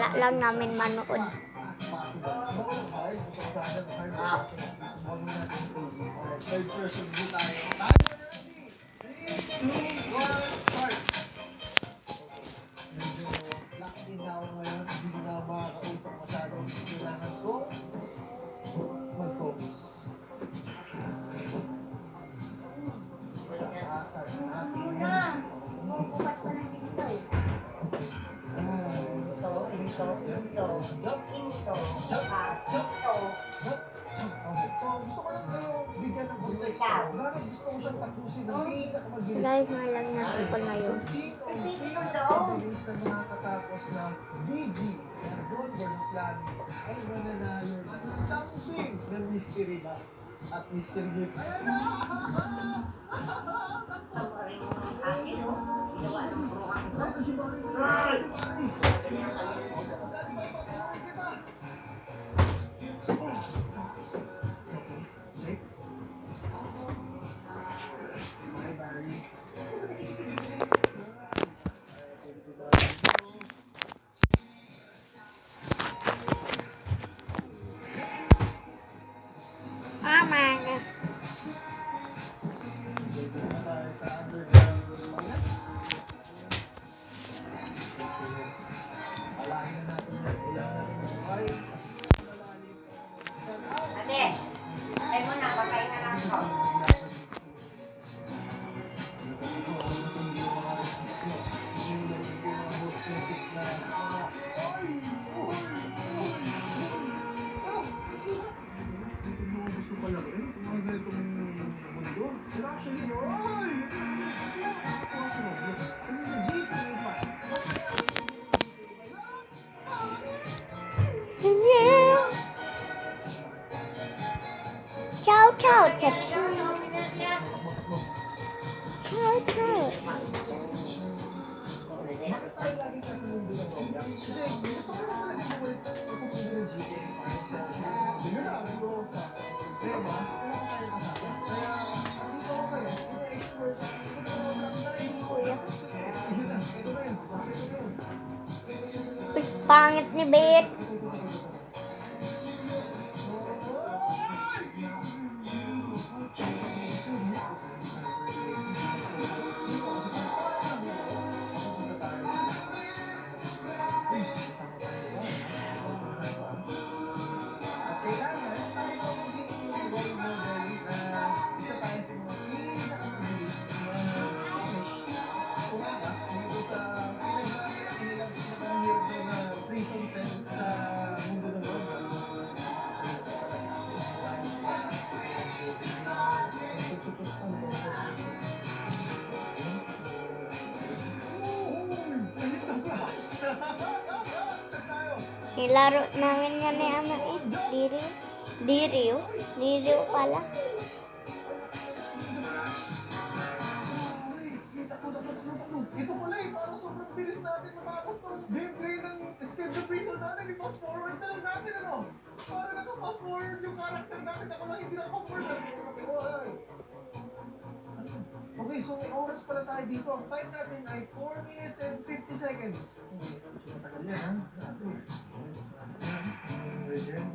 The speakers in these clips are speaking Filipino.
Mamaya lang namin manood. Third person view tayo. Ready? 3, 2, 1, start! Medyo locked in na ako ngayon. Hindi ko na makakausap masyado. Kailangan ko mag-focus. Taasan natin yan. Bukas pa ng dito. So, gusto ko lang kayo bigyan ng context. Bakit gusto ko siyang tapusin ng pinakamabilis? Live nga lang natin pa ngayon. Sino ang pinakabilis na nakakatapos ng BG sa Gold versus Lani ay mananalo ng something na mystery box at mystery gift. Ayan na! Ito si Mari. Si Mari. Safe? Bye, Barry. Mama. Dito na tayo sa underground. Alahin na natin yan. Ulan na rin yung buhay. Saan out? Ate, ay mo na, pakain na lang ako. Ciao, ciao, ciao, ciao. Ciao, ciao. Uy, pangit ni Bet. Prison cell sa mundo ng robots. Nilaro namin yan ni Ama eh. Diriw. Diriw pala. Ito pala eh, parang sobrang bilis natin matapos itong gameplay ng Escape the Prison natin. I-fast forward na lang natin, ano? Parang naka-fast forward yung character natin. Ako lang hindi naka-fast forward. Okay, so may oras pala tayo dito. Ang time natin ay 4 minutes and 50 seconds. So matagal yan, ha? Regem.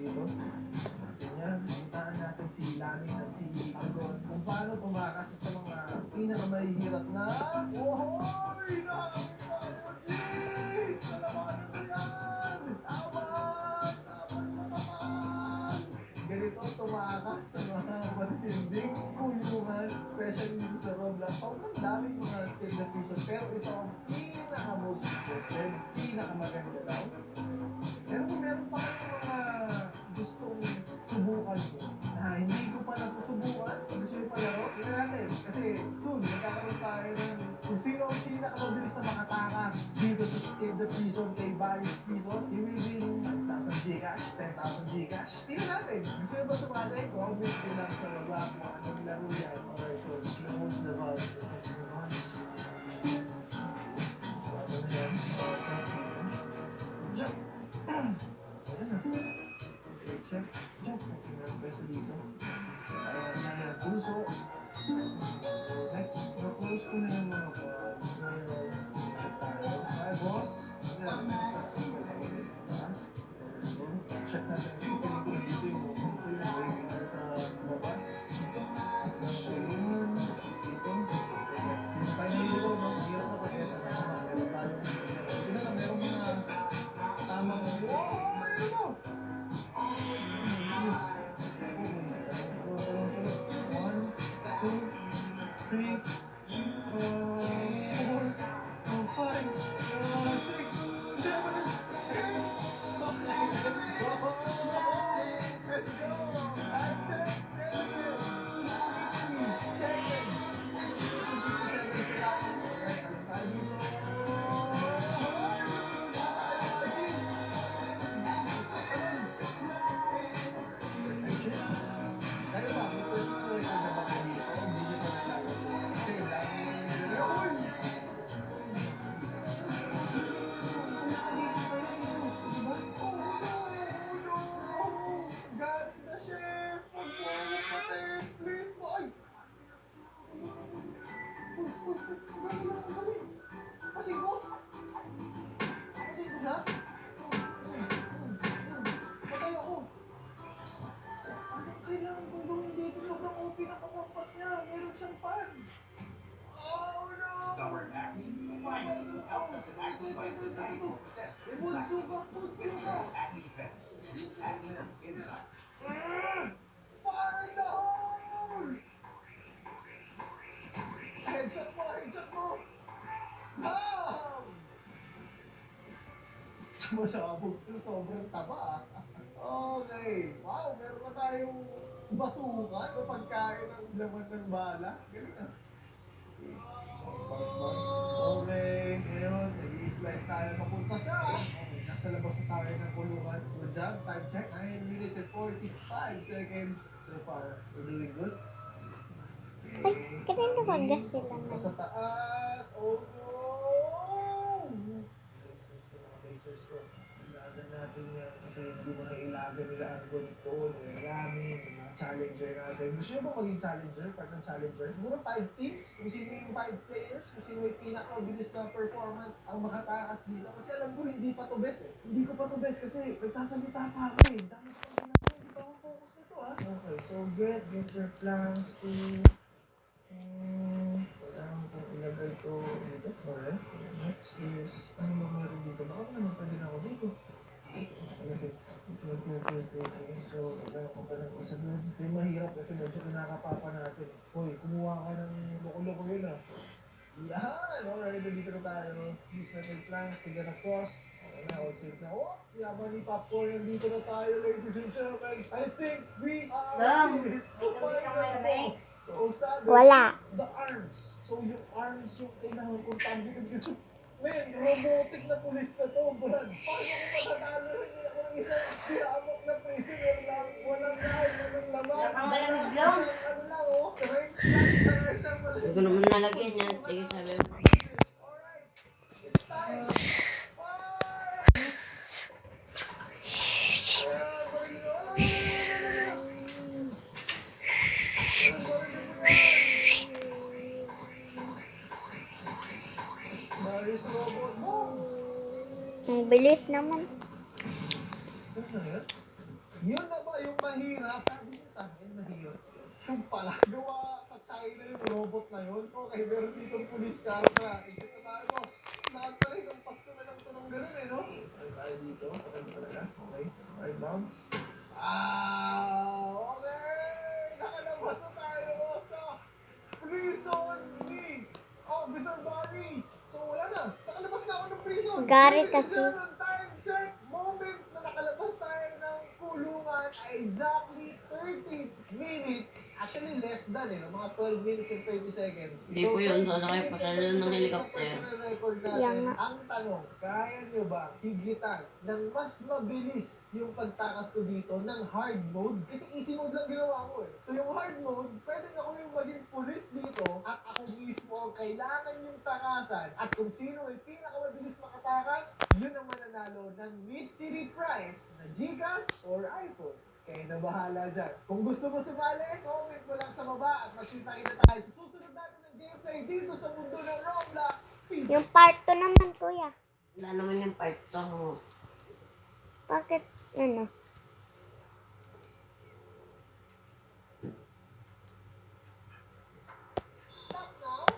Dito. Yan, hintaan natin si Lani at si Agon kung paano tumakas sa mga pinakamahihirap na Ohoy! Jeez! Nalaman na yan! Tama! Ganito tumakas sa mga matinding kulungan, especially dito sa Roblox. Sobrang daming mga skill na prison, pero ito ang pinaka-most interested, pinakamaganda daw. Pero kung meron pa kayong mga gustong subukan ko na hindi ko pa nasusubukan, gusto nyo palaro, tingnan natin. Kasi soon, magkakaroon tayo ng kung sino ang pinakamabilis na makatakas dito sa Escape the Prison kay Barry's Prison. He will win 5,000 Gcash, 10,000 Gcash. Tingnan natin. Gusto nyo ba sumali? Comment nyo lang sa baba kung anong laro yan. Alright, so close the vibes. Ano na yan? Jump! Ayan na. Okay, check. Jump. Pwesa dito. Ayan na. Puso. So, next. Na-close ko na yung mga cards. May bunso ka, bunso ka! Fire in the hole! Headshot mo, headshot mo! Bam! Masabog to, sobrang taba ah. Okay. Wow, meron na tayong basukan o pagkain ng laman ng bala. Galing ah. Bounce. Okay, ngayon, nag-i-slide tayo papunta sa... Okay, nasa labas na tayo ng kulungan. Good job, time check. 9 minutes and 45 seconds. So far, we're doing good. Ay, kanina magas sila na. Sa taas. Oh, no! Lasers to. Ilagan natin yan kasi hindi mo na ilagan nila ang ganito, yung ramen, yung mga challenger natin. Gusto nyo ba maging challenger? Part ng challenger? Siguro 5 teams, kung sino yung 5 players, kung sino yung pinaka-bilis na performance ang makatakas dito. Kasi alam ko, hindi pa to best eh. Hindi ko pa to best kasi nagsasalita pa ako eh. Dami ko pang ginagawa, hindi pa ako focus nito ah. Okay, so get your plans to... Kailangan kong ilagay to dito. Alright. Next is, ano ba meron dito? Baka pa naman pwede na ako dito. Okay. So, kailangan ko pa lang isa doon. Ito yung mahirap kasi medyo kinakapapa natin. Hoy, kumuha ka ng loko-loko yun ah. Yan! Alright, dito na tayo. Use natin planks, sige na cross. Okay na, all safe na. Oh! Yaman ni Popcorn, nandito na tayo, ladies and gentlemen. I think we are here. So, finally, so, sabi, Wala. the arms. So, yung arms yung kailangan kong tanggitin kasi, men, robotic na pulis na to, Brad. Paano ko matatalo rin ako ng isang tiramok na prisoner lang, walang lahat, walang laman. Wala kang malamig lang. Isang ano lang, oh, range lang, isang malamig. Hindi ko naman nalagyan yan. Sige, sabi mo. Alright, it's time. Fire! Ayan, Nice robot mo. Ang bilis naman. Yun na ba yung mahirap? Sabi niyo sa akin, mahirap. Yung pala, gawa sa China yung robot na yun. Okay, meron dito police car na. Isip na tayo, boss. Lahat na rin, ang pasko na lang ito ng gano'n eh, no? Sorry tayo dito. Okay ba talaga? Okay. Right bounce. Okay! Nakalabas na tayo, boss. Prison me! Officer Barris! So wala na. Nakalabas na ako ng prison. Gary Ladies and kasi. gentlemen, time check. Moment na nakalabas tayo ng kulungan ay exactly 30 minutes. Actually, less than mga 12 minutes and 30 seconds. Hindi po yun. Sana kayo pasalo ng helicopter. Personal record natin. Yan nga. Ang tanong, kaya nyo ba higitan ng mas mabilis yung pagtakas ko dito ng hard mode? Kasi easy mode lang ginawa ko eh. So yung hard mode, pwede ako yung maging police dito at ako mismo ang kailangan yung takasan. At kung sino ay pinakamabilis makatakas, yun ang mananalo ng mystery prize na GCash or iPhone. Kaya na bahala dyan. Kung gusto mo sumali, comment mo lang sa baba at magkita-kita tayo sa susunod natin ng gameplay dito sa mundo ng Roblox. Peace! Yung part 2 naman, kuya. Wala naman yung part to. Bakit, ano? Stop now!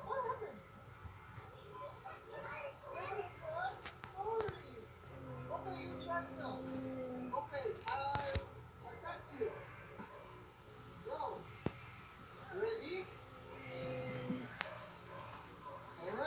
What happened? Okay, you start now. Okay, I got you. Go. Ready? Alright.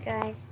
guys.